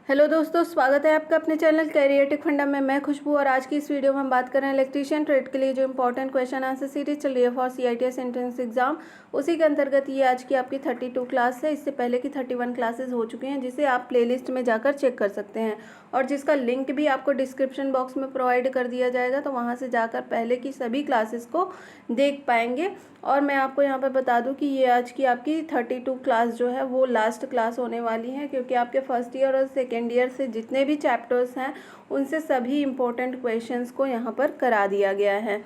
Hello दोस्तों, स्वागत है आपका अपने चैनल कैरियरटिक फंडा में। मैं खुशबू और आज की इस वीडियो में हम बात कर रहे हैं इलेक्ट्रीशियन ट्रेड के लिए जो इंपॉर्टेंट क्वेश्चन आंसर सीरीज चल रही है फॉर CITS एंट्रेंस एग्जाम। उसी के अंतर्गत ये आज की आपकी 32 क्लास है। इससे पहले की 31 क्लासेस हो चुकी हैं, जिसे आप प्लेलिस्ट में जाकर चेक कर सकते हैं और जिसका लिंक भी आपको डिस्क्रिप्शन बॉक्स में प्रोवाइड कर दिया जाएगा, तो वहाँ से जाकर पहले की सभी क्लासेस को देख पाएंगे। और मैं आपको यहाँ पर बता दूँ कि ये आज की आपकी 32 क्लास जो है वो लास्ट क्लास होने वाली है, क्योंकि आपके फर्स्ट ईयर और सेकेंड ईयर से जितने भी चैप्टर्स हैं उनसे सभी इम्पोर्टेंट क्वेश्चंस को यहाँ पर करा दिया गया है।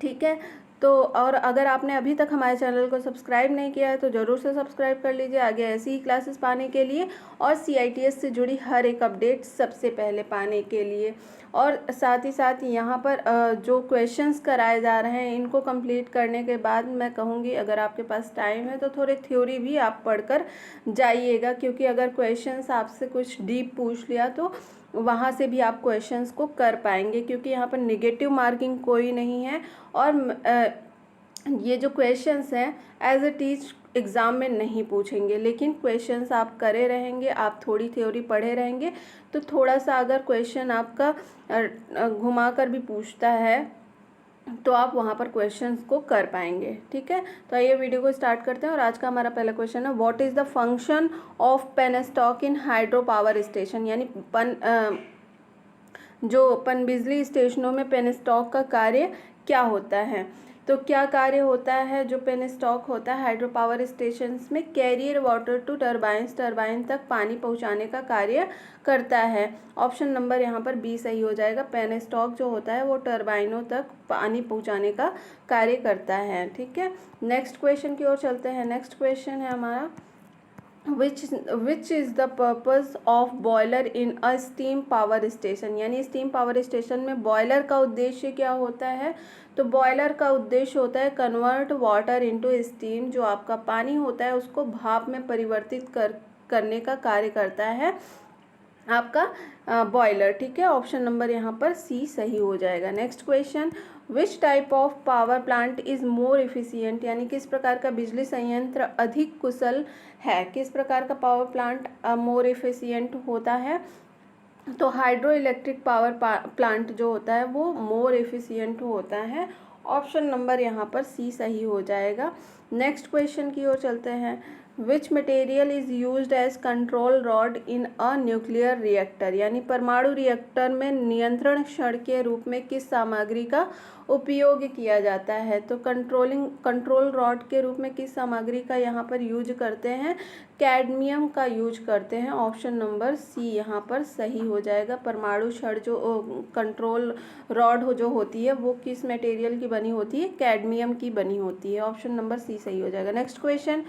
ठीक है, तो और अगर आपने अभी तक हमारे चैनल को सब्सक्राइब नहीं किया है तो ज़रूर से सब्सक्राइब कर लीजिए आगे ऐसी ही क्लासेस पाने के लिए और CITS से जुड़ी हर एक अपडेट सबसे पहले पाने के लिए। और साथ ही साथ यहाँ पर जो क्वेश्चंस कराए जा रहे हैं इनको कंप्लीट करने के बाद मैं कहूँगी अगर आपके पास टाइम है तो थोड़े थ्योरी भी आप पढ़कर जाइएगा, क्योंकि अगर क्वेश्चंस आपसे कुछ डीप पूछ लिया तो वहाँ से भी आप क्वेश्चंस को कर पाएंगे, क्योंकि यहाँ पर नेगेटिव मार्किंग कोई नहीं है। और ये जो क्वेश्चंस हैं एज इट इज एग्ज़ाम में नहीं पूछेंगे, लेकिन क्वेश्चंस आप करे रहेंगे, आप थोड़ी थ्योरी पढ़े रहेंगे तो थोड़ा सा अगर क्वेश्चन आपका घुमा कर भी पूछता है तो आप वहाँ पर क्वेश्चंस को कर पाएंगे। ठीक है, तो आइए वीडियो को स्टार्ट करते हैं। और आज का हमारा पहला क्वेश्चन है, what is the function of penstock in hydro power station. यानी जो पनबिजली स्टेशनों में पेनस्टॉक का कार्य क्या होता है। तो क्या कार्य होता है जो पेनस्टॉक होता है हाइड्रो पावर स्टेशंस में, carrier water to turbines, turbine तक पानी पहुंचाने का कार्य करता है। ऑप्शन नंबर यहाँ पर बी सही हो जाएगा। पेनस्टॉक जो होता है वो टरबाइनों तक पानी पहुंचाने का कार्य करता है। ठीक है, नेक्स्ट क्वेश्चन की ओर चलते हैं। नेक्स्ट क्वेश्चन है हमारा, which is the purpose of boiler in a steam power station। यानी स्टीम पावर स्टेशन में बॉयलर का उद्देश्य क्या होता है। तो बॉयलर का उद्देश्य होता है कन्वर्ट वाटर इनटू स्टीम, जो आपका पानी होता है उसको भाप में परिवर्तित करने का कार्य करता है आपका बॉयलर। ठीक है, ऑप्शन नंबर यहाँ पर सी सही हो जाएगा। Next question, which type of power plant is more efficient. यानी किस प्रकार का बिजली संयंत्र अधिक कुशल है। किस प्रकार का पावर प्लांट मोर इफिशियंट होता है। तो हाइड्रो इलेक्ट्रिक पावर प्लांट जो होता है वो मोर एफिशिएंट होता है। ऑप्शन नंबर यहाँ पर सी सही हो जाएगा। नेक्स्ट क्वेश्चन की ओर चलते हैं, which material is used as control rod in a nuclear reactor. यानी परमाणु रिएक्टर में नियंत्रण क्षण के रूप में किस सामग्री का उपयोग किया जाता है। तो कंट्रोल रॉड के रूप में किस सामग्री का यहाँ पर यूज करते हैं, कैडमियम का यूज करते हैं। ऑप्शन नंबर सी यहाँ पर सही हो जाएगा। परमाणु क्षण जो कंट्रोल रॉड जो होती है वो किस मटेरियल की बनी होती है, कैडमियम की बनी होती है। ऑप्शन नंबर सी सही हो जाएगा। Next question,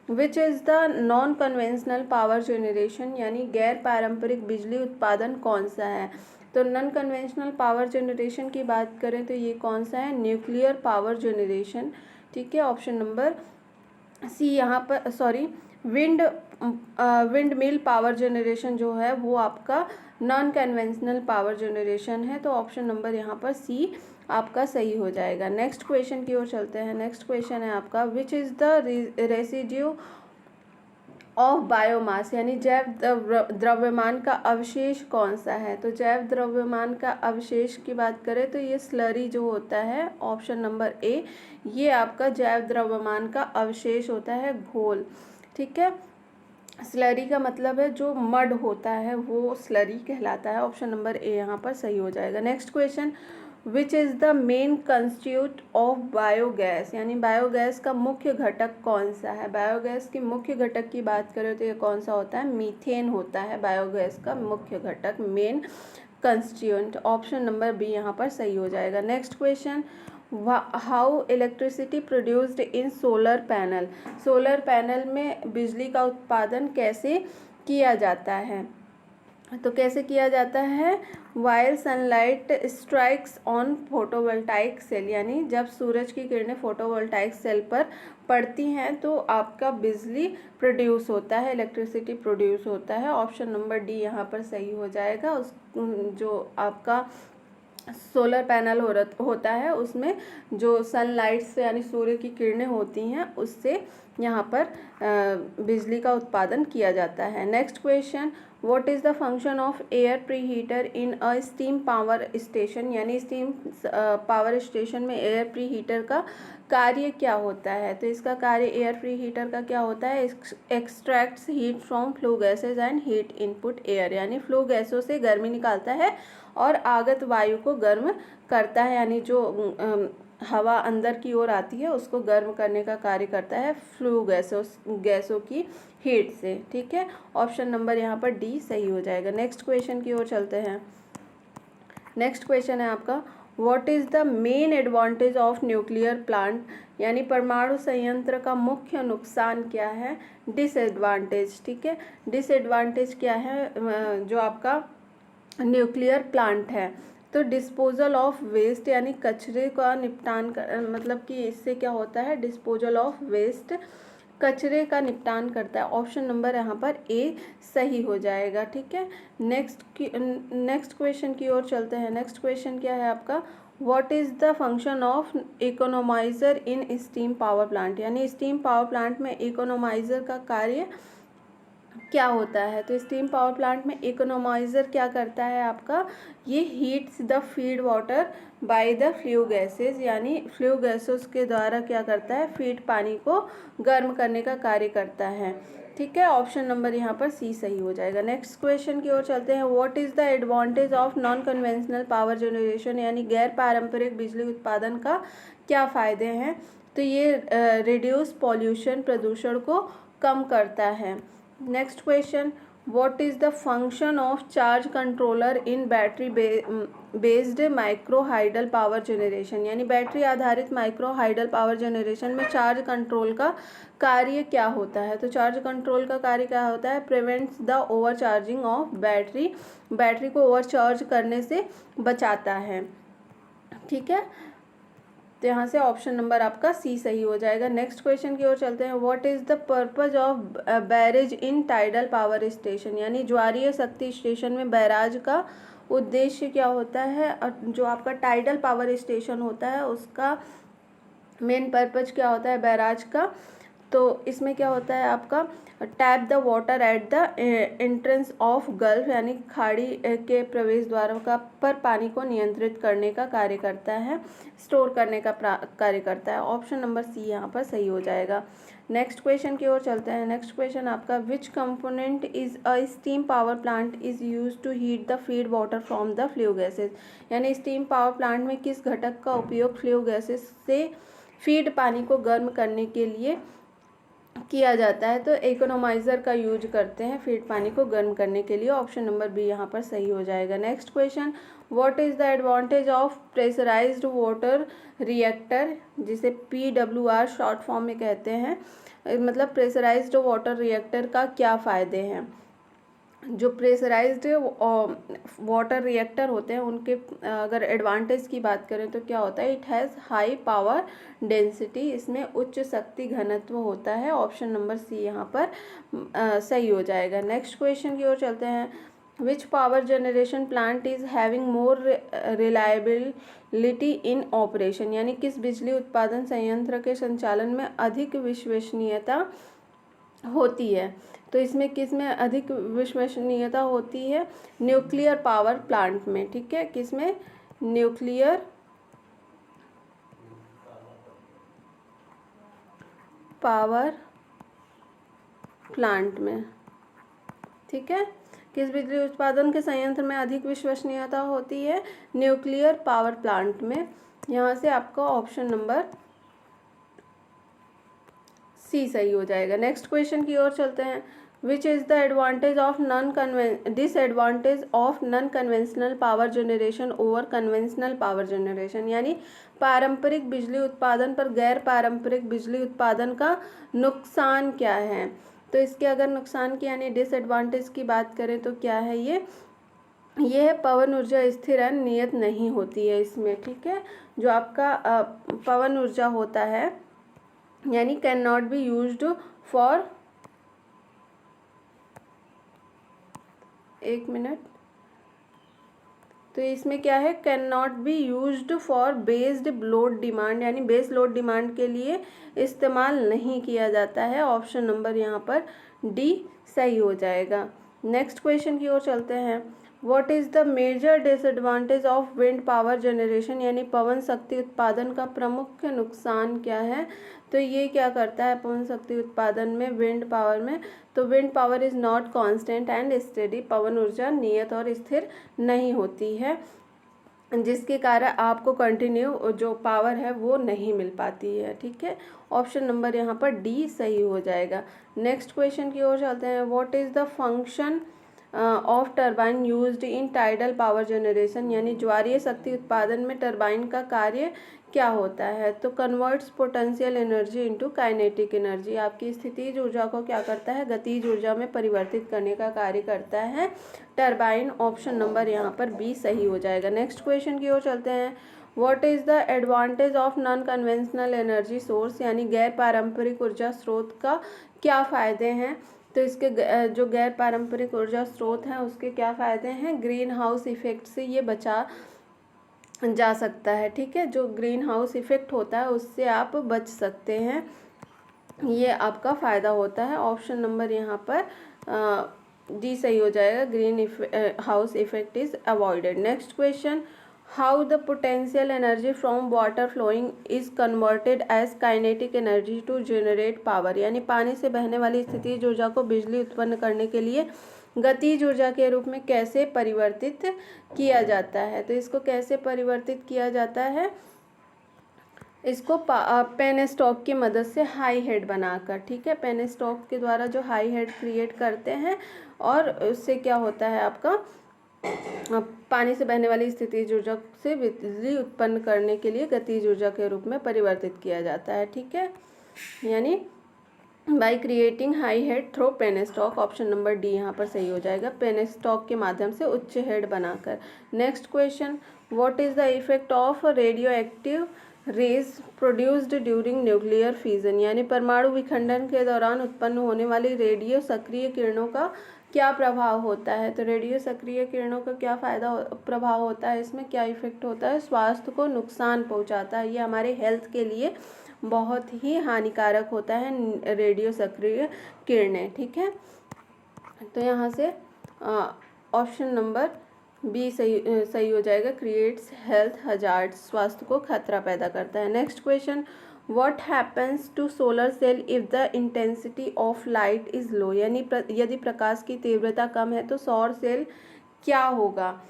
which is the non conventional power generation. यानी गैर पारंपरिक बिजली उत्पादन कौन सा है। तो नॉन कन्वेंशनल पावर जनरेशन की बात करें तो ये कौन सा है, न्यूक्लियर पावर जनरेशन। ठीक है, ऑप्शन नंबर सी यहाँ पर, sorry, wind mill power generation जो है वो आपका नॉन कन्वेंशनल पावर जनरेशन है। तो ऑप्शन नंबर यहाँ पर सी आपका सही हो जाएगा। नेक्स्ट क्वेश्चन की ओर चलते हैं। नेक्स्ट क्वेश्चन है आपका, विच is the residue of biomass. यानी जैव द्रव्यमान का अवशेष कौन सा है। तो जैव द्रव्यमान का अवशेष की बात करें तो ये स्लरी जो होता है, ऑप्शन नंबर ए, ये आपका जैव द्रव्यमान का अवशेष होता है, घोल। ठीक है, स्लरी का मतलब है जो मड होता है वो स्लरी कहलाता है। ऑप्शन नंबर ए यहाँ पर सही हो जाएगा। Next question, which is the main constitute of biogas. यानी बायोगैस का मुख्य घटक कौन सा है। बायोगैस की मुख्य घटक की बात करें तो ये कौन सा होता है, मीथेन होता है बायोगैस का मुख्य घटक, main constituent. Option number B यहाँ पर सही हो जाएगा। Next question, how electricity produced in solar panel. Solar panel में बिजली का उत्पादन कैसे किया जाता है। तो कैसे किया जाता है, while sunlight strikes on photovoltaic cell. यानी जब सूरज की किरणें फोटोवोल्टाइक सेल पर पड़ती हैं तो आपका बिजली प्रोड्यूस होता है, इलेक्ट्रिसिटी प्रोड्यूस होता है। ऑप्शन नंबर डी यहाँ पर सही हो जाएगा। उस जो आपका सोलर पैनल होता है उसमें जो सनलाइट से यानी सूर्य की किरणें होती हैं उससे यहाँ पर बिजली का उत्पादन किया जाता है। Next question, what is the function of air preheater in a steam power station, यानी स्टीम पावर स्टेशन में एयर प्रीहीटर का कार्य क्या होता है। तो इसका कार्य एयर प्रीहीटर का क्या होता है, extracts heat from flu gases and heat input air, यानी फ्लू गैसों से गर्मी निकालता है और आगत वायु को गर्म करता है, यानी जो हवा अंदर की ओर आती है उसको गर्म करने का कार्य करता है फ्लू गैसों की हीट से। ठीक है, ऑप्शन नंबर यहाँ पर डी सही हो जाएगा। नेक्स्ट क्वेश्चन की ओर चलते हैं। नेक्स्ट क्वेश्चन है आपका, what is the main advantage of nuclear plant, यानी परमाणु संयंत्र का मुख्य नुकसान क्या है, डिसएडवांटेज। ठीक है, डिसएडवांटेज क्या है जो आपका न्यूक्लियर प्लांट है, तो डिस्पोजल ऑफ वेस्ट, यानी कचरे का निपटान मतलब कि इससे क्या होता है, डिस्पोजल ऑफ वेस्ट, कचरे का निपटान करता है। ऑप्शन नंबर यहाँ पर ए सही हो जाएगा। ठीक है, नेक्स्ट क्वेश्चन की ओर चलते हैं। नेक्स्ट क्वेश्चन क्या है आपका, what is the function of economiser in steam power plant, यानी स्टीम पावर प्लांट में इकोनोमाइज़र का कार्य क्या होता है। तो स्टीम पावर प्लांट में इकोनोमाइज़र क्या करता है आपका, ये heats the feed water by the flue gases, यानी फ्लू गैसेस के द्वारा क्या करता है, फीड पानी को गर्म करने का कार्य करता है। ठीक है, ऑप्शन नंबर यहाँ पर सी सही हो जाएगा। नेक्स्ट क्वेश्चन की ओर चलते हैं। What is the advantage of non conventional power generation, यानी गैर पारंपरिक बिजली उत्पादन का क्या फ़ायदे हैं। तो ये रिड्यूस पॉल्यूशन, प्रदूषण को कम करता है। Next question, what is the function of charge controller in battery based micro hydel power generation, यानी बैटरी आधारित माइक्रो हाइडल पावर जनरेशन में चार्ज कंट्रोल का कार्य क्या होता है। तो चार्ज कंट्रोल का कार्य क्या होता है, prevents the over charging of battery, battery को ओवर चार्ज करने से बचाता है। ठीक है, तो यहाँ से ऑप्शन नंबर आपका सी सही हो जाएगा। नेक्स्ट क्वेश्चन की ओर चलते हैं। What is the purpose of barrage in tidal power station, यानी ज्वारीय शक्ति स्टेशन में बैराज का उद्देश्य क्या होता है। और जो आपका टाइडल पावर स्टेशन होता है उसका मेन पर्पज क्या होता है बैराज का, तो इसमें क्या होता है आपका, tap the water at the entrance of gulf, यानी खाड़ी के प्रवेश द्वारों का पर पानी को नियंत्रित करने का कार्य करता है, स्टोर करने का कार्य करता है। ऑप्शन नंबर सी यहाँ पर सही हो जाएगा। नेक्स्ट क्वेश्चन की ओर चलते हैं। नेक्स्ट क्वेश्चन आपका, which component is a steam power plant is use to heat the feed water from the flue gases, यानी स्टीम पावर प्लांट में किस घटक का उपयोग फ्लू गैसेज से फीड पानी को गर्म करने के लिए किया जाता है। तो इकोनोमाइज़र का यूज करते हैं फीड पानी को गर्म करने के लिए। ऑप्शन नंबर बी यहाँ पर सही हो जाएगा। Next question, what is the advantage of pressurised water reactor, जिसे PWR शॉर्ट फॉर्म में कहते हैं, मतलब प्रेशराइज्ड वाटर रिएक्टर का क्या फ़ायदे हैं। जो प्रेशराइज्ड वाटर रिएक्टर होते हैं उनके अगर एडवांटेज की बात करें तो क्या होता है, it has high power density, इसमें उच्च शक्ति घनत्व होता है। ऑप्शन नंबर सी यहाँ पर सही हो जाएगा। नेक्स्ट क्वेश्चन की ओर चलते हैं। Which power generation plant is having more reliability in operation, यानी किस बिजली उत्पादन संयंत्र के संचालन में अधिक विश्वसनीयता होती है। तो इसमें किस में अधिक विश्वसनीयता होती है, न्यूक्लियर पावर प्लांट में। ठीक है, किस में, न्यूक्लियर पावर प्लांट में। ठीक है, किस बिजली उत्पादन के संयंत्र में अधिक विश्वसनीयता होती है, न्यूक्लियर पावर प्लांट में। यहाँ से आपका ऑप्शन नंबर सी सही हो जाएगा। नेक्स्ट क्वेश्चन की ओर चलते हैं। Which is the advantage of disadvantage of non conventional power generation over conventional power generation, यानी पारंपरिक बिजली उत्पादन पर गैर पारंपरिक बिजली उत्पादन का नुकसान क्या है। तो इसके अगर नुकसान की यानी डिसएडवांटेज की बात करें तो क्या है, ये है पवन ऊर्जा स्थिर है, नियत नहीं होती है इसमें। ठीक है, जो आपका पवन ऊर्जा होता है यानी can not be used for, एक मिनट, तो इसमें क्या है, can not be used for based load demand, यानी बेस लोड डिमांड के लिए इस्तेमाल नहीं किया जाता है। ऑप्शन नंबर यहाँ पर डी सही हो जाएगा। नेक्स्ट क्वेश्चन की ओर चलते हैं। What is the major disadvantage of wind power generation, यानी पवन शक्ति उत्पादन का प्रमुख नुकसान क्या है। तो ये क्या करता है पवन शक्ति उत्पादन में, विंड पावर में, तो wind power is not constant and steady, पवन ऊर्जा नियत और स्थिर नहीं होती है, जिसके कारण आपको कंटिन्यू जो पावर है वो नहीं मिल पाती है। ठीक है, ऑप्शन नंबर यहाँ पर डी सही हो जाएगा। नेक्स्ट क्वेश्चन की ओर चलते हैं। What is the function of turbine used in tidal power generation, यानी ज्वारीय शक्ति उत्पादन में टरबाइन का कार्य क्या होता है। तो converts potential energy into kinetic energy, आपकी स्थितिज ऊर्जा को क्या करता है, गतिज ऊर्जा में परिवर्तित करने का कार्य करता है टरबाइन। ऑप्शन नंबर यहाँ पर बी सही हो जाएगा। नेक्स्ट क्वेश्चन की ओर चलते हैं। What is the advantage of non conventional energy source, यानी गैर पारंपरिक ऊर्जा स्रोत का क्या फ़ायदे हैं। तो इसके जो गैर पारंपरिक ऊर्जा स्रोत हैं उसके क्या फ़ायदे हैं, ग्रीन हाउस इफेक्ट से ये बचा जा सकता है। ठीक है, जो ग्रीन हाउस इफेक्ट होता है उससे आप बच सकते हैं, ये आपका फ़ायदा होता है। ऑप्शन नंबर यहाँ पर डी सही हो जाएगा, green house effect is avoided. Next question. How the potential energy from water flowing is converted as kinetic energy to generate power, यानी पानी से बहने वाली स्थितिज ऊर्जा को बिजली उत्पन्न करने के लिए गतिज ऊर्जा के रूप में कैसे परिवर्तित किया जाता है। तो इसको कैसे परिवर्तित किया जाता है, इसको पेनस्टॉक की मदद से हाई हेड बनाकर। ठीक है, पेनस्टॉक के द्वारा जो हाई हेड क्रिएट करते हैं और उससे क्या होता है आपका पानी से बहने वाली स्थितिज ऊर्जा से बिजली उत्पन्न करने के लिए गतिज ऊर्जा के रूप में परिवर्तित किया जाता है। ठीक है, यानी by creating high head through penstock, option number D यहाँ पर सही हो जाएगा, पेनस्टॉक के माध्यम से उच्च हेड बनाकर। Next question. What is the effect of radioactive rays produced during nuclear fission, यानी परमाणु विखंडन के दौरान उत्पन्न होने वाली रेडियो सक्रिय किरणों का क्या प्रभाव होता है। तो रेडियो सक्रिय किरणों का क्या प्रभाव होता है, इसमें क्या इफेक्ट होता है, स्वास्थ्य को नुकसान पहुंचाता है, ये हमारे हेल्थ के लिए बहुत ही हानिकारक होता है रेडियो सक्रिय किरणें। ठीक है, तो यहाँ से ऑप्शन नंबर बी सही हो जाएगा, क्रिएट्स हेल्थ हजार्ड, स्वास्थ्य को खतरा पैदा करता है। Next question. What happens to solar cell if the intensity of light is low, यानी यदि प्रकाश की तीव्रता कम है तो सौर सेल क्या होगा।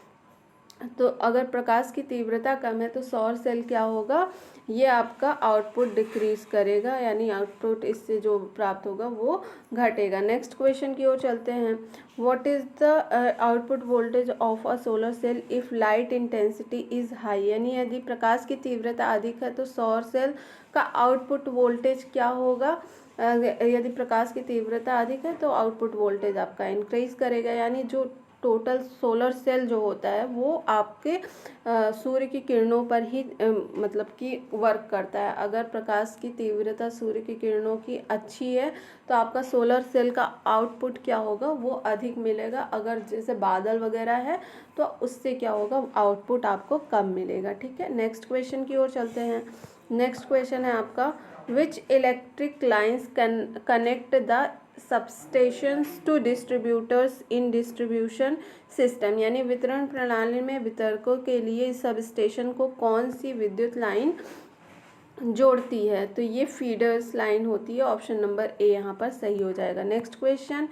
तो अगर प्रकाश की तीव्रता कम है तो सौर सेल क्या होगा, ये आपका आउटपुट डिक्रीज करेगा, यानी आउटपुट इससे जो प्राप्त होगा वो घटेगा। नेक्स्ट क्वेश्चन की ओर चलते हैं। What is the output voltage of a solar cell if light intensity is high, यानी यदि प्रकाश की तीव्रता अधिक है तो सौर सेल का आउटपुट वोल्टेज क्या होगा। यदि प्रकाश की तीव्रता अधिक है तो आउटपुट वोल्टेज आपका इंक्रीज करेगा, यानी जो टोटल सोलर सेल जो होता है वो आपके सूर्य की किरणों पर ही मतलब कि वर्क करता है। अगर प्रकाश की तीव्रता सूर्य की किरणों की अच्छी है तो आपका सोलर सेल का आउटपुट क्या होगा, वो अधिक मिलेगा। अगर जैसे बादल वगैरह है तो उससे क्या होगा, आउटपुट आपको कम मिलेगा। ठीक है, नेक्स्ट क्वेश्चन की ओर चलते हैं। नेक्स्ट क्वेश्चन है आपका, which electric lines can connect the substations to distributors in distribution system, यानी वितरण प्रणाली में वितरकों के लिए सबस्टेशन को कौन सी विद्युत लाइन जोड़ती है। तो ये फीडर्स लाइन होती है, ऑप्शन नंबर ए यहाँ पर सही हो जाएगा। Next question.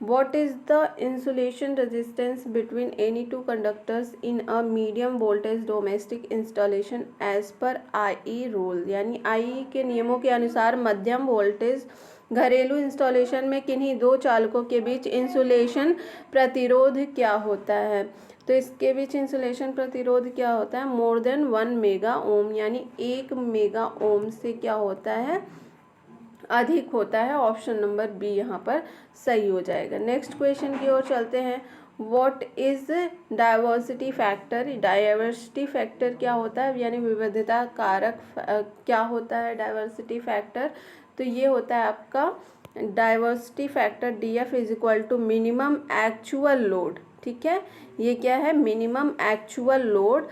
What is the insulation resistance between any two conductors in a medium voltage domestic installation as per IE rule, यानी IE के नियमों के अनुसार मध्यम वोल्टेज घरेलू इंस्टॉलेशन में किन्हीं दो चालकों के बीच इंसुलेशन प्रतिरोध क्या होता है। तो इसके बीच इंसुलेशन प्रतिरोध क्या होता है, मोर देन 1 मेगा ओम, यानी 1 मेगा ओम से क्या होता है, अधिक होता है। ऑप्शन नंबर बी यहाँ पर सही हो जाएगा। नेक्स्ट क्वेश्चन की ओर चलते हैं। What is diversity factor, diversity factor क्या होता है, यानी विविधता कारक क्या होता है डाइवर्सिटी फैक्टर। तो ये होता है आपका diversity factor DF is equal to minimum actual load. ठीक है, ये क्या है, minimum actual load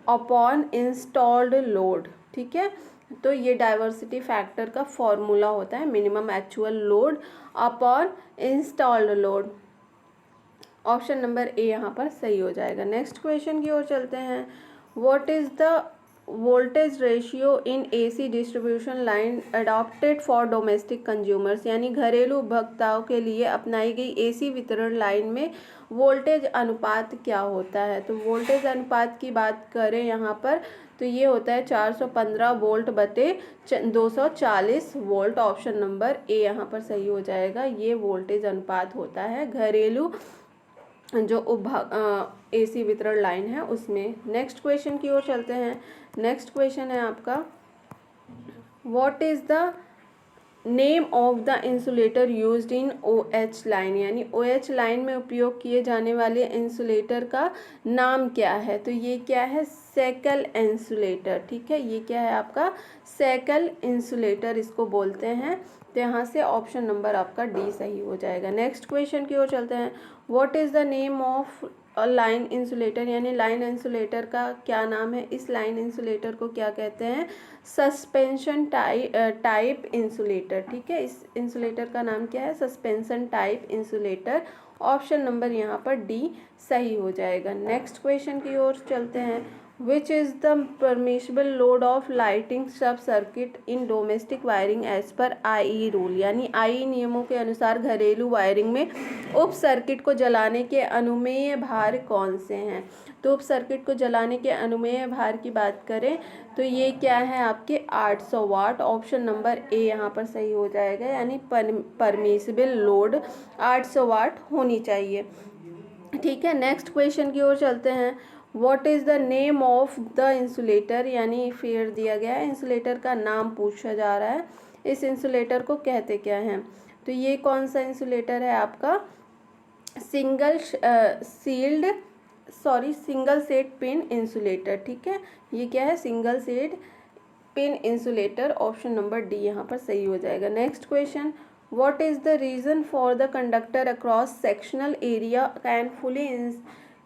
upon installed load. ठीक है, तो ये डाइवर्सिटी फैक्टर का फॉर्मूला होता है, minimum actual load upon installed load. Option number A यहाँ पर सही हो जाएगा। नेक्स्ट क्वेश्चन की ओर चलते हैं। What is the voltage ratio in AC distribution line adopted for domestic consumers, यानी घरेलू उपभोक्ताओं के लिए अपनाई गई AC वितरण लाइन में वोल्टेज अनुपात क्या होता है। तो वोल्टेज अनुपात की बात करें यहाँ पर तो ये होता है 415 वोल्ट बटे 240 वोल्ट। ऑप्शन नंबर ए यहाँ पर सही हो जाएगा। ये वोल्टेज अनुपात होता है घरेलू जो AC वितरण लाइन है उसमें। नेक्स्ट क्वेश्चन की ओर चलते हैं। नेक्स्ट क्वेश्चन है आपका, what is the name of the insulator used in OH line, यानी OH लाइन में उपयोग किए जाने वाले इंसुलेटर का नाम क्या है। तो ये क्या है, सेकल इंसुलेटर। ठीक है, ये क्या है आपका, सेकल इंसुलेटर इसको बोलते हैं। तो यहाँ से ऑप्शन नंबर आपका डी सही हो जाएगा। नेक्स्ट क्वेश्चन की ओर चलते हैं। What is the name of line insulator, यानी लाइन इंसुलेटर का क्या नाम है। इस लाइन इंसुलेटर को क्या कहते हैं, सस्पेंशन टाइप इंसुलेटर। ठीक है, इस इंसुलेटर का नाम क्या है, suspension type insulator. Option number यहाँ पर डी सही हो जाएगा। नेक्स्ट क्वेश्चन की ओर चलते हैं। Which is the permissible load of lighting sub circuit in domestic wiring as per IE rule, यानी IE नियमों के अनुसार घरेलू वायरिंग में उप सर्किट को जलाने के अनुमेय भार कौन से हैं। तो उप सर्किट को जलाने के अनुमेय भार की बात करें तो ये क्या है आपके 800 वाट। ऑप्शन नंबर ए यहाँ पर सही हो जाएगा, यानी परमिसिबल लोड 800 वाट होनी चाहिए। ठीक है, नेक्स्ट क्वेश्चन की ओर चलते हैं। What is the name of the insulator, यानी फिर दिया गया है इंसुलेटर का नाम पूछा जा रहा है। इस इंसुलेटर को कहते क्या हैं। तो ये कौन सा इंसुलेटर है आपका, सिंगल सेट पिन इंसुलेटर। ठीक है, ये क्या है, single set pin insulator. Option number D यहाँ पर सही हो जाएगा। Next question, what is the reason for the conductor across sectional area can fully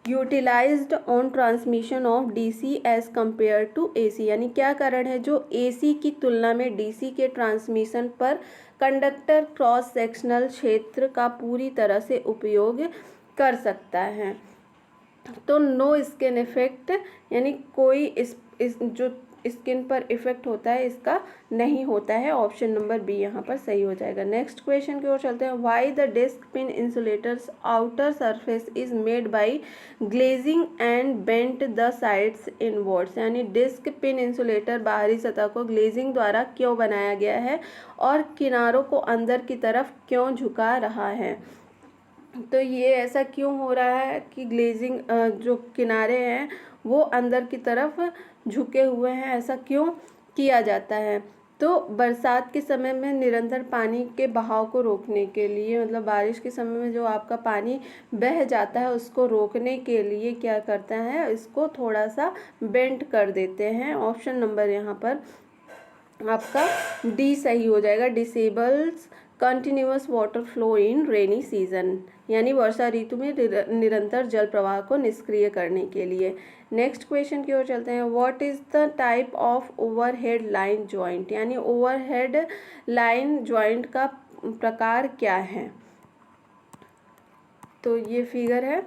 utilised on transmission of DC as compare to AC, यानी क्या कारण है जो AC की तुलना में DC के ट्रांसमिशन पर कंडक्टर क्रॉस सेक्शनल क्षेत्र का पूरी तरह से उपयोग कर सकता है। तो नो स्किन इफेक्ट, यानी कोई इस जो स्किन पर इफेक्ट होता है इसका नहीं होता है। ऑप्शन नंबर बी यहाँ पर सही हो जाएगा। नेक्स्ट क्वेश्चन की ओर चलते हैं। Why the disc pin insulators outer surface is made by glazing and bent the sides inwards, यानी डिस्क पिन इंसुलेटर बाहरी सतह को ग्लेजिंग द्वारा क्यों बनाया गया है और किनारों को अंदर की तरफ क्यों झुका रहा है। तो ये ऐसा क्यों हो रहा है कि ग्लेजिंग जो किनारे हैं वो अंदर की तरफ झुके हुए हैं, ऐसा क्यों किया जाता है। तो बरसात के समय में निरंतर पानी के बहाव को रोकने के लिए, मतलब बारिश के समय में जो आपका पानी बह जाता है उसको रोकने के लिए क्या करता है, इसको थोड़ा सा बेंड कर देते हैं। ऑप्शन नंबर यहाँ पर आपका डी सही हो जाएगा। Disables continuous water flow in rainy season, यानी वर्षा ऋतु में निरंतर जल प्रवाह को निष्क्रिय करने के लिए। नेक्स्ट क्वेश्चन की ओर चलते हैं। What is the type of overhead line joint, यानी ओवरहेड लाइन जॉइंट का प्रकार क्या है। तो ये फिगर है,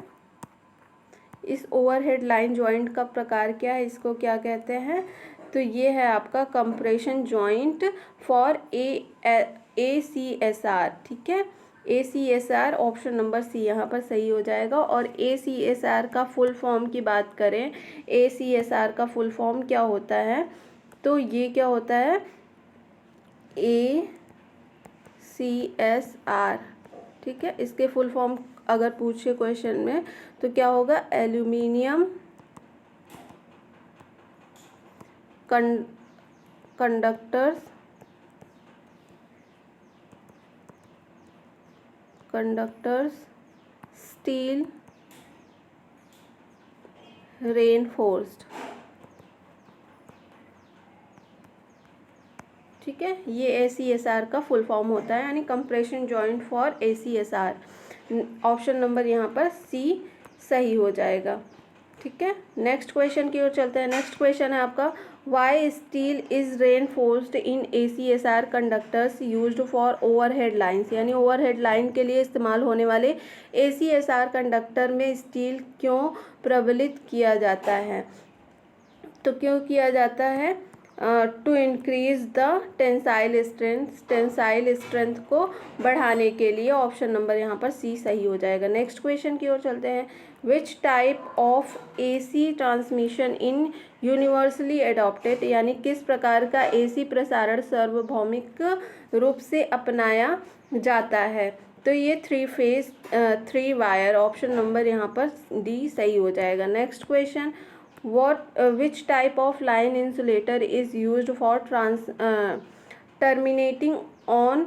इस ओवरहेड लाइन जॉइंट का प्रकार क्या है, इसको क्या कहते हैं। तो ये है आपका कंप्रेशन जॉइंट फॉर ACSR। ठीक है, ACSR ऑप्शन नंबर सी यहाँ पर सही हो जाएगा। और ACSR का फुल फॉर्म की बात करें, ACSR का फुल फॉर्म क्या होता है, तो ये क्या होता है, ACSR। ठीक है, इसके फुल फॉर्म अगर पूछे क्वेश्चन में तो क्या होगा, एल्यूमिनियम कंडक्टर्स स्टील रेनफोर्स्ड। ठीक है, है। ये ACSR का फुल फॉर्म होता है, यानी compression joint for ACSR। Option number यहाँ पर सी सही हो जाएगा। ठीक है, नेक्स्ट क्वेश्चन की ओर चलते हैं। नेक्स्ट क्वेश्चन है आपका, why steel is reinforced in ACSR conductors used for overhead lines, यानी ओवरहेड लाइन के लिए इस्तेमाल होने वाले ACSR कंडक्टर में स्टील क्यों प्रबलित किया जाता है? तो क्यों किया जाता है? To increase the tensile strength को बढ़ाने के लिए। ऑप्शन नंबर यहाँ पर सी सही हो जाएगा। नेक्स्ट क्वेश्चन की ओर चलते हैं। Which type of AC transmission in universally adopted, यानी किस प्रकार का AC प्रसारण सार्वभौमिक रूप से अपनाया जाता है? तो ये 3 फेज 3 वायर। ऑप्शन नंबर यहाँ पर डी सही हो जाएगा। Next question, which type of line insulator is used for terminating on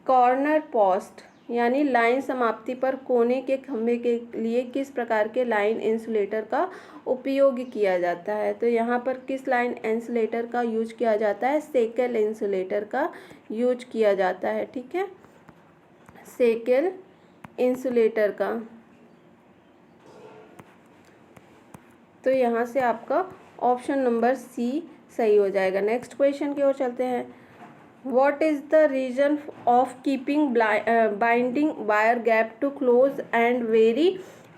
corner post, यानी लाइन समाप्ति पर कोने के खंभे के लिए किस प्रकार के लाइन इंसुलेटर का उपयोग किया जाता है? तो यहाँ पर किस लाइन इंसुलेटर का यूज किया जाता है? सेकेल इंसुलेटर का यूज किया जाता है। ठीक है, सेकेल इंसुलेटर का। तो यहाँ से आपका ऑप्शन नंबर सी सही हो जाएगा। नेक्स्ट क्वेश्चन की ओर चलते हैं। What is the reason of keeping binding wire gap too close and very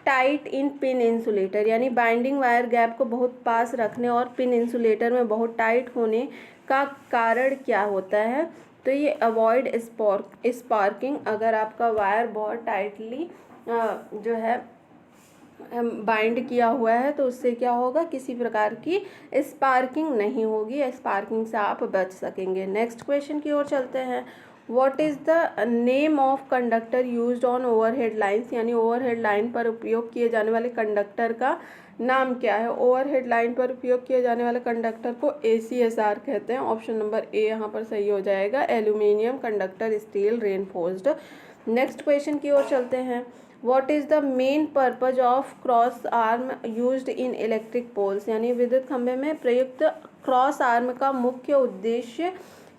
tight in pin insulator, यानी बाइंडिंग वायर गैप को बहुत पास रखने और पिन इंसुलेटर में बहुत टाइट होने का कारण क्या होता है? तो ये अवॉइड स्पार्किंग। अगर आपका वायर बहुत टाइटली जो है बाइंड किया हुआ है तो उससे क्या होगा, किसी प्रकार की स्पार्किंग नहीं होगी, स्पार्किंग से आप बच सकेंगे। नेक्स्ट क्वेश्चन की ओर चलते हैं। What is the name of conductor used on overhead lines, यानी ओवरहेड लाइन पर उपयोग किए जाने वाले कंडक्टर का नाम क्या है? ओवरहेड लाइन पर उपयोग किए जाने वाले कंडक्टर को ACSR कहते हैं। ऑप्शन नंबर ए यहाँ पर सही हो जाएगा, aluminium conductor steel reinforced. Next question की ओर चलते हैं। What is the main purpose of cross arm used in electric poles, यानी विद्युत खंभे में प्रयुक्त क्रॉस आर्म का मुख्य उद्देश्य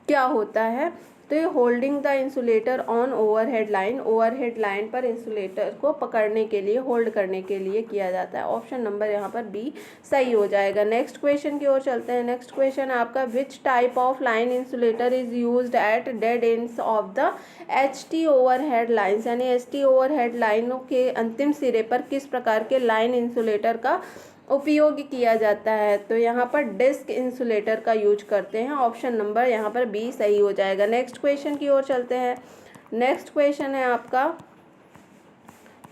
क्या होता है? तो ये holding the insulator on overhead line, overhead line पर इंसुलेटर को पकड़ने के लिए, होल्ड करने के लिए किया जाता है। ऑप्शन नंबर यहाँ पर बी सही हो जाएगा। नेक्स्ट क्वेश्चन की ओर चलते हैं। नेक्स्ट क्वेश्चन आपका, which type of line insulator is used eight dead ends of the HT overhead lines, यानी HT ओवरहेड लाइनों के अंतिम सिरे पर किस प्रकार के लाइन इंसुलेटर का उपयोग किया जाता है? तो यहाँ पर डिस्क इंसुलेटर का यूज करते हैं। ऑप्शन नंबर यहाँ पर बी सही हो जाएगा। नेक्स्ट क्वेश्चन की ओर चलते हैं। नेक्स्ट क्वेश्चन है आपका,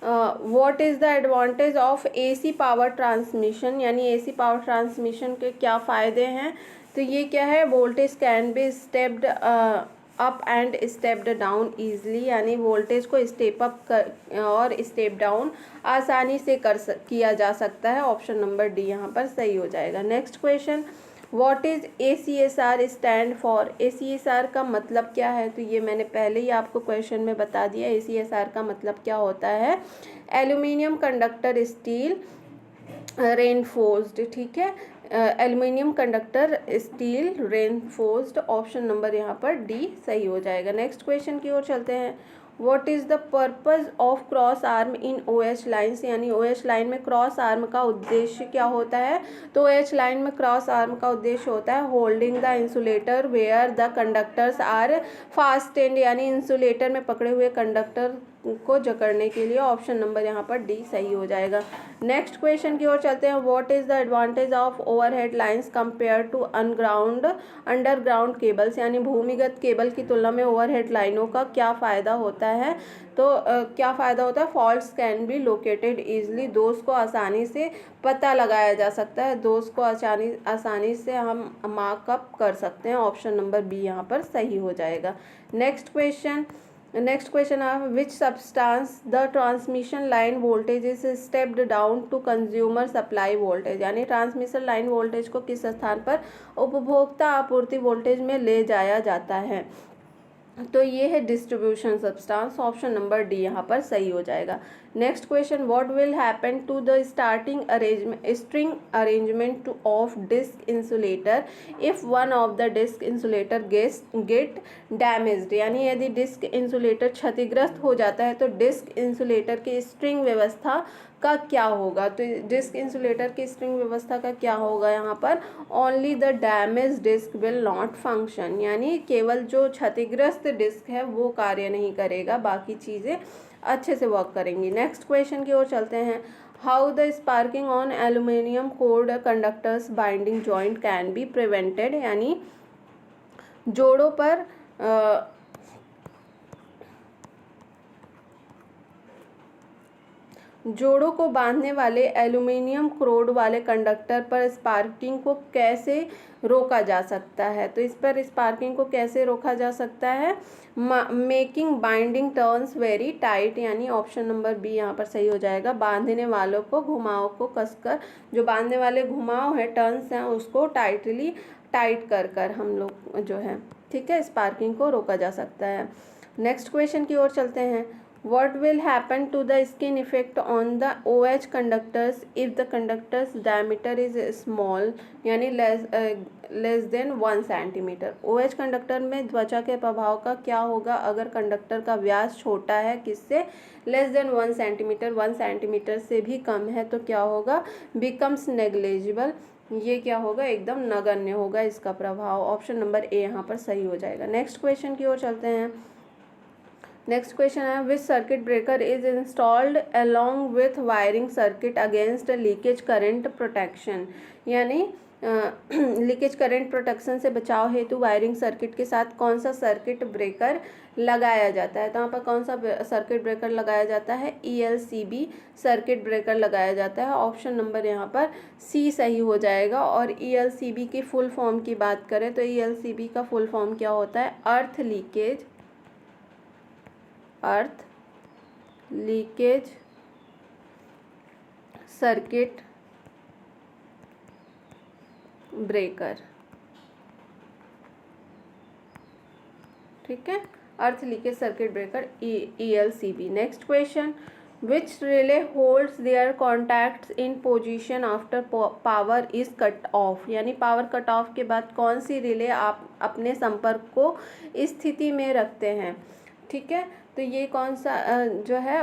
what is the advantage of AC power transmission, यानी AC पावर ट्रांसमिशन के क्या फ़ायदे हैं? तो ये क्या है, voltage can be stepped up and stepped down easily, यानी वोल्टेज को स्टेप अप और स्टेप डाउन आसानी से किया जा सकता है। ऑप्शन नंबर डी यहाँ पर सही हो जाएगा। Next question, what is ACSR stand for, ACSR का मतलब क्या है? तो ये मैंने पहले ही आपको क्वेश्चन में बता दिया। ACSR का मतलब क्या होता है, एल्यूमिनियम कंडक्टर स्टील रेनफोर्स्ड। ठीक है, aluminium conductor steel reinforced. Option number यहाँ पर डी सही हो जाएगा। नेक्स्ट क्वेश्चन की ओर चलते हैं। What is the purpose of cross arm in OH lines, यानी OH लाइन में क्रॉस आर्म का उद्देश्य क्या होता है? तो OH लाइन में क्रॉस आर्म का उद्देश्य होता है holding the insulator where the conductors are fastened, यानी इंसुलेटर में पकड़े हुए कंडक्टर को जकड़ने के लिए। ऑप्शन नंबर यहाँ पर डी सही हो जाएगा। नेक्स्ट क्वेश्चन की ओर चलते हैं। What is the advantage of overhead lines compare to underground cables, यानी भूमिगत केबल की तुलना में ओवरहेड लाइनों का क्या फ़ायदा होता है? तो क्या फ़ायदा होता है, faults can be located easily, दोष को आसानी से पता लगाया जा सकता है, दोष को आसानी से हम मार्कअप कर सकते हैं। ऑप्शन नंबर बी यहाँ पर सही हो जाएगा। नेक्स्ट क्वेश्चन है, which substance the transmission line voltage is stepped down to consumer supply voltage, यानी ट्रांसमिशन लाइन वोल्टेज को किस स्थान पर उपभोक्ता आपूर्ति वोल्टेज में ले जाया जाता है? तो ये है distribution substance. Option number D यहाँ पर सही हो जाएगा। Next question, what will happen to the string arrangement of disc insulator if one of the disc insulator get damaged, यानी यदि डिस्क इंसुलेटर क्षतिग्रस्त हो जाता है तो डिस्क इंसुलेटर की स्ट्रिंग व्यवस्था का क्या होगा। तो डिस्क इंसुलेटर की स्ट्रिंग व्यवस्था का क्या होगा यहाँ पर, only the damage disc will not function, यानी केवल जो क्षतिग्रस्त डिस्क है वो कार्य नहीं करेगा, बाकी चीज़ें अच्छे से वर्क करेंगी। नेक्स्ट क्वेश्चन की ओर चलते हैं, how the sparking on aluminium cored conductors binding joint can be prevented, यानी जोड़ों पर जोड़ों को बांधने वाले एल्यूमिनियम कोर्ड वाले कंडक्टर पर स्पार्किंग को कैसे रोका जा सकता है। तो इस पर स्पार्किंग को कैसे रोका जा सकता है, making binding turns very tight, यानी ऑप्शन नंबर बी यहाँ पर सही हो जाएगा। बांधने वालों को घुमाव को कसकर, जो बांधने वाले घुमाव है टर्न्स हैं उसको टाइट कर हम लोग जो है, ठीक है, स्पार्किंग को रोका जा सकता है। नेक्स्ट क्वेश्चन की ओर चलते हैं, what will happen to the skin effect on the OH conductors if the conductor's diameter is small, यानी less than 1 centimetre. OH conductor में त्वचा के प्रभाव का क्या होगा अगर कंडक्टर का व्यास छोटा है, किससे, लेस देन 1 सेंटीमीटर, 1 सेंटीमीटर से भी कम है तो क्या होगा, बिकम्स नेग्लिजिबल, ये क्या होगा, एकदम नगण्य होगा इसका प्रभाव। ऑप्शन नंबर ए यहाँ पर सही हो जाएगा। नेक्स्ट क्वेश्चन की ओर चलते हैं। नेक्स्ट क्वेश्चन है, विच circuit breaker is installed along with wiring circuit against leakage current protection, यानी लीकेज करंट प्रोटेक्शन से बचाव हेतु वायरिंग सर्किट के साथ कौन सा सर्किट ब्रेकर लगाया जाता है। तो यहाँ पर कौन सा सर्किट ब्रेकर लगाया जाता है, ELCB सर्किट ब्रेकर लगाया जाता है। ऑप्शन नंबर यहाँ पर सी सही हो जाएगा। और ELCB की फुल फॉर्म की बात करें तो ELCB का फुल फॉर्म क्या होता है, अर्थ लीकेज सर्किट ब्रेकर, ठीक है, earth leakage circuit breaker ELCB। Next question, which relay holds their contacts in position after power is cut off, यानी पावर कट ऑफ के बाद कौन सी रिले आप अपने संपर्क को स्थिति में रखते हैं, ठीक है। तो ये कौन सा जो है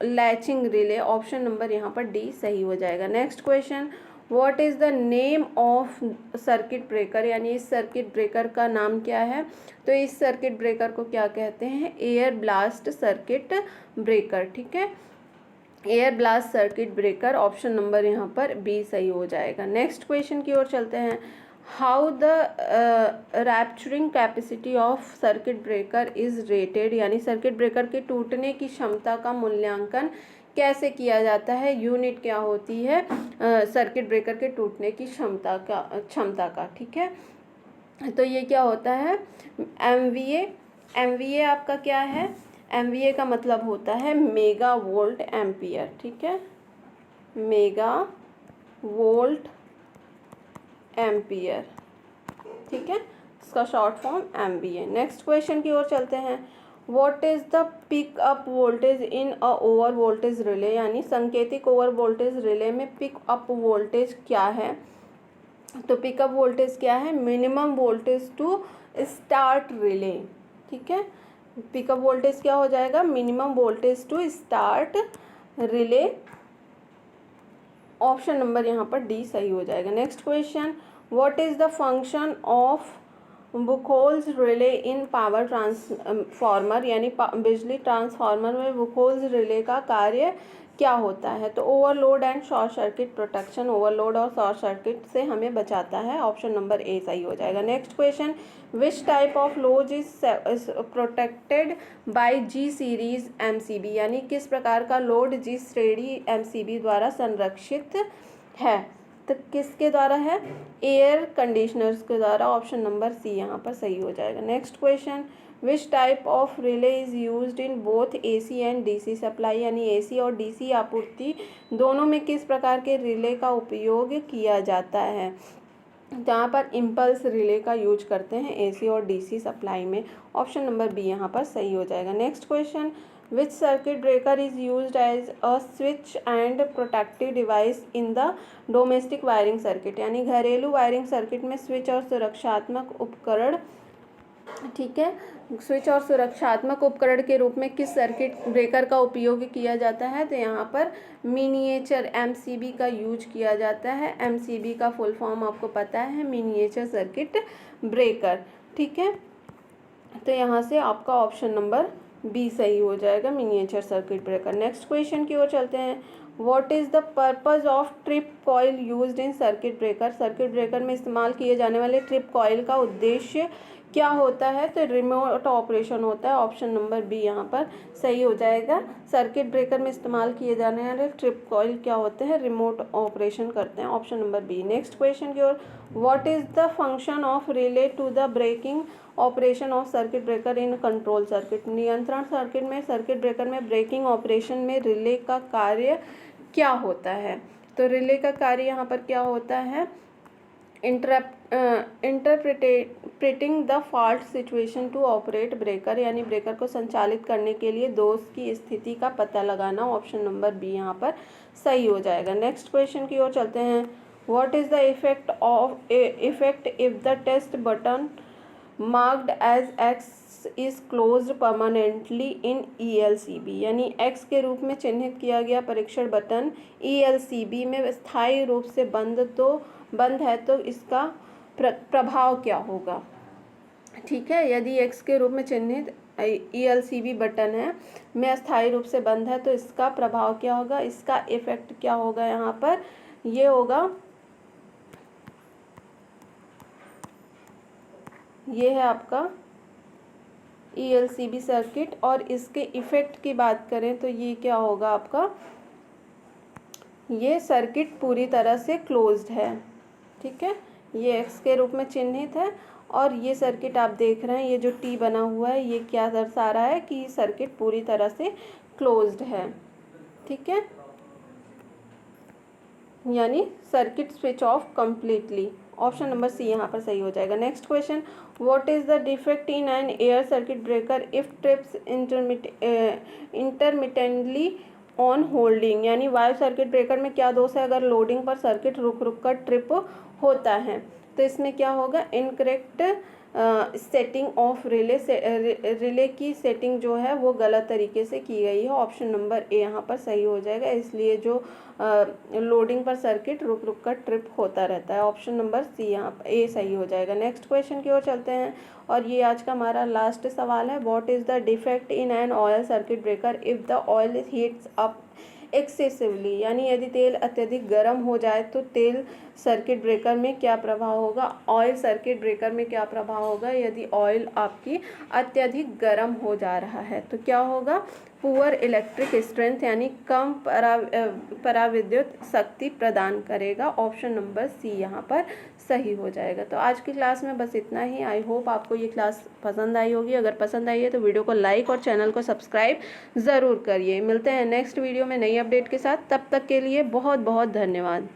लैचिंग रिले, ऑप्शन नंबर यहाँ पर डी सही हो जाएगा। Next question, what is the name of circuit breaker, यानी इस सर्किट ब्रेकर का नाम क्या है। तो इस सर्किट ब्रेकर को क्या कहते हैं, एयर ब्लास्ट सर्किट ब्रेकर, ठीक है, air blast circuit breaker. Option number यहाँ पर बी सही हो जाएगा। नेक्स्ट क्वेश्चन की ओर चलते हैं, how the rapturing capacity of circuit breaker is rated, यानी सर्किट ब्रेकर के टूटने की क्षमता का मूल्यांकन कैसे किया जाता है, यूनिट क्या होती है सर्किट ब्रेकर के टूटने की क्षमता का, ठीक है। तो ये क्या होता है, MVA आपका क्या है, MVA का मतलब होता है मेगा वोल्ट एम्पियर, ठीक है, मेगा वोल्ट एम्पियर, ठीक है, इसका short form MVA। Next question की ओर चलते हैं, what is the pick up voltage in a over voltage relay, यानी संकेतिक ओवर वोल्टेज रिले में पिक अप वोल्टेज क्या है। तो पिकअप वोल्टेज क्या है, minimum voltage to start relay, ठीक है, पिकअप वोल्टेज क्या हो जाएगा, minimum voltage to start relay. Option number यहाँ पर डी सही हो जाएगा। Next question, what is the function of Buchholz relay in power transformer, यानी बिजली ट्रांसफार्मर में बुकोल्स रिले का कार्य क्या होता है। तो overload and short circuit protection, overload और शॉर्ट सर्किट से हमें बचाता है। ऑप्शन नंबर ए सही हो जाएगा। Next question, which type of load is protected by G series MCB, यानी किस प्रकार का लोड G श्रेणी MCB द्वारा संरक्षित है। तो किसके द्वारा है, एयर कंडीशनर्स के द्वारा। ऑप्शन नंबर सी यहाँ पर सही हो जाएगा। Next question, which type of relay is used in both AC and DC supply, यानी AC और DC आपूर्ति दोनों में किस प्रकार के रिले का उपयोग किया जाता है। जहाँ पर इम्पल्स रिले का यूज करते हैं AC और DC सप्लाई में। ऑप्शन नंबर बी यहाँ पर सही हो जाएगा। Next question, which circuit breaker is used as a switch and protective device in the domestic wiring circuit, यानी घरेलू वायरिंग सर्किट में स्विच और सुरक्षात्मक उपकरण, ठीक है, स्विच और सुरक्षात्मक उपकरण के रूप में किस सर्किट ब्रेकर का उपयोग किया जाता है? तो यहाँ पर मिनिएचर MCB का यूज किया जाता है। MCB का फुल फॉर्म आपको पता है, मिनिएचर सर्किट ब्रेकर, ठीक है। तो यहाँ से आपका ऑप्शन नंबर बी सही हो जाएगा, miniature circuit breaker. Next question की ओर चलते हैं। What is the purpose of trip coil used in circuit breaker? Circuit breaker में इस्तेमाल किए जाने वाले ट्रिप कॉइल का उद्देश्य क्या होता है? तो रिमोट ऑपरेशन होता है। ऑप्शन नंबर बी यहाँ पर सही हो जाएगा। सर्किट ब्रेकर में इस्तेमाल किए जाने वाले ट्रिप कॉइल क्या होते हैं? रिमोट ऑपरेशन करते हैं। Option number B. Next question की ओर। What is the function of relay to the breaking operation of circuit breaker in control circuit? नियंत्रण सर्किट में, सर्किट ब्रेकर में ब्रेकिंग ऑपरेशन में रिले का कार्य क्या होता है? तो रिले का कार्य यहाँ पर क्या होता है? Interpreting the fault situation to operate breaker, यानी ब्रेकर को संचालित करने के लिए दोष की स्थिति का पता लगाना। ऑप्शन नंबर बी यहाँ पर सही हो जाएगा। नेक्स्ट क्वेश्चन की ओर चलते हैं। What is the effect if the test button marked as X is closed permanently in ELCB, यानी एक्स के रूप में चिन्हित किया गया परीक्षण बटन ELCB में स्थायी रूप से बंद है तो इसका प्रभाव क्या होगा? ठीक है, यदि एक्स के रूप में चिन्हित ELCB बटन है में अस्थायी रूप से बंद है तो इसका प्रभाव क्या होगा? इसका इफेक्ट क्या होगा? यहाँ पर ये होगा, ये है आपका ELCB सर्किट, और इसके इफेक्ट की बात करें तो ये क्या होगा आपका? ये सर्किट पूरी तरह से क्लोज्ड है, ठीक है, ये एक्स के रूप में चिन्हित है, और ये सर्किट आप देख रहे हैं, ये जो T बना हुआ है ये क्या दर्शा रहा है कि सर्किट पूरी तरह से क्लोज्ड है, ठीक है, यानी circuit switch off completely. Option number C यहाँ पर सही हो जाएगा। Next question. What is the defect in an air circuit breaker if trips intermittently on holding, यानी वायु सर्किट ब्रेकर में क्या दोष है? अगर लोडिंग पर सर्किट रुक कर ट्रिप होता है तो इसमें क्या होगा? इनकरेक्ट सेटिंग ऑफ रिले की सेटिंग जो है वो गलत तरीके से की गई है। ऑप्शन नंबर ए यहाँ पर सही हो जाएगा, इसलिए जो लोडिंग पर सर्किट रुक कर ट्रिप होता रहता है। ऑप्शन नंबर सी यहाँ पर ए सही हो जाएगा। नेक्स्ट क्वेश्चन की ओर चलते हैं, और ये आज का हमारा लास्ट सवाल है। What is the defect in an oil circuit breaker if the oil heats up excessively, यानी यदि तेल अत्यधिक गर्म हो जाए तो तेल सर्किट ब्रेकर में क्या प्रभाव होगा? ऑयल सर्किट ब्रेकर में क्या प्रभाव होगा यदि ऑयल आपकी अत्यधिक गर्म हो जा रहा है? तो क्या होगा? पुअर इलेक्ट्रिक स्ट्रेंथ, यानी कम पराविद्युत शक्ति प्रदान करेगा। ऑप्शन नंबर सी यहाँ पर सही हो जाएगा। तो आज की क्लास में बस इतना ही। आई होप आपको ये क्लास पसंद आई होगी। अगर पसंद आई है तो वीडियो को लाइक और चैनल को सब्सक्राइब ज़रूर करिए। मिलते हैं नेक्स्ट वीडियो में नई अपडेट के साथ। तब तक के लिए बहुत बहुत धन्यवाद।